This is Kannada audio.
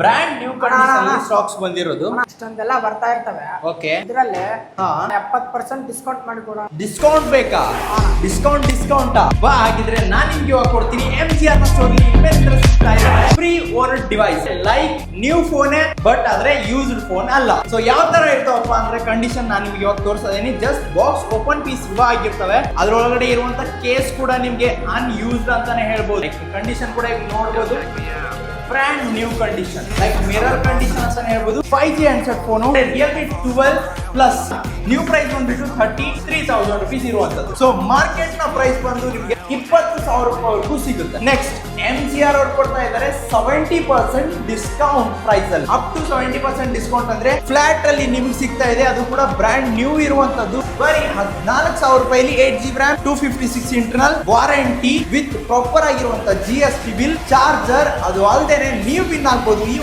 ಬ್ರ್ಯಾಂಡ್ ನ್ಯೂ ಕಂಡೀಷನ್ ಸ್ಟಾಕ್ಸ್ ಬಂದಿರೋದು ಇಷ್ಟೊಂದೆಲ್ಲ ಬರ್ತಾ ಇರ್ತವೆ. ಓಕೆ ಇದರಲ್ಲಿ ಹಾ 70% ಡಿಸ್ಕೌಂಟ್ ಮಾಡಿ ಕೊಡೋಣ. ಡಿಸ್ಕೌಂಟ್ ಬೇಕಾ? ಡಿಸ್ಕೌಂಟ್ ಬಾ ಹಾಗಿದ್ರೆ ನಾನು ನಿಮ್ಗೆ ಇವಾಗ ಕೊಡ್ತೀನಿ MGR store free owner device like new phone but ಆದ್ರೆ ಯೂಸ್ಡ್ ಫೋನ್ ಅಲ್ಲ. ಸೊ ಯಾವ ತರ ಇರ್ತಾವಪ್ಪ ಅಂದ್ರೆ ಕಂಡೀಷನ್ ನಾನು ನಿಮ್ಗೆ ಇವಾಗ ತೋರಿಸ್ತೀನಿ. ಜಸ್ಟ್ ಬಾಕ್ಸ್ ಓಪನ್ ಪೀಸ್ ಇವ ಆಗಿರ್ತವೆ. ಅದ್ರೊಳಗಡೆ ಇರುವಂತ ಕೇಸ್ ಕೂಡ ನಿಮ್ಗೆ ಅನ್ಯೂಸ್ಡ್ ಅಂತಾನೆ ಹೇಳ್ಬೋದು. ಕಂಡೀಷನ್ ಕೂಡ ಈಗ ನೋಡ್ಬೋದು brand new condition like mirror condition ಅಂತಾನೆ ಹೇಳ್ಬೋದು. 5G handset phone Realme 12 plus new price ಬಂದ್ಬಿಟ್ಟು 33,000 rupees ಇರುವಂತದ್ದು. ಸೊ ಮಾರ್ಕೆಟ್ ನ ಪ್ರೈಸ್ ಬಂದು ನಿಮಗೆ 20,000 ರೂಪಾಯಿವರೆಗೂ ಸಿಗುತ್ತೆ. ನೆಕ್ಸ್ಟ್ MGR ಅವ್ರು ಕೊಡ್ತಾ ಇದ್ದಾರೆ 70% ಡಿಸ್ಕೌಂಟ್ ಪ್ರೈಸ್ ಅಲ್ಲಿ. ಅಪ್ ಟು 70% ಡಿಸ್ಕೌಂಟ್ ಅಂದ್ರೆ ಫ್ಲಾಟ್ ಅಲ್ಲಿ ನಿಮ್ಗೆ ಸಿಗ್ತಾ ಇದೆ. ಅದು ಕೂಡ ಬ್ರ್ಯಾಂಡ್ ನ್ಯೂ ಇರುವಂತದ್ದು. ಬರೀ 14,000 ರೂಪಾಯಿಲಿ 8GB RAM 256 internal warranty with proper ಆಗಿರುವಂತ GST ಬಿಲ್ ಚಾರ್ಜರ್. ಅದು ಅಲ್ಲದೆ ನೀವು ವಿನ್ ಆಗ್ಬೋದು. ಈ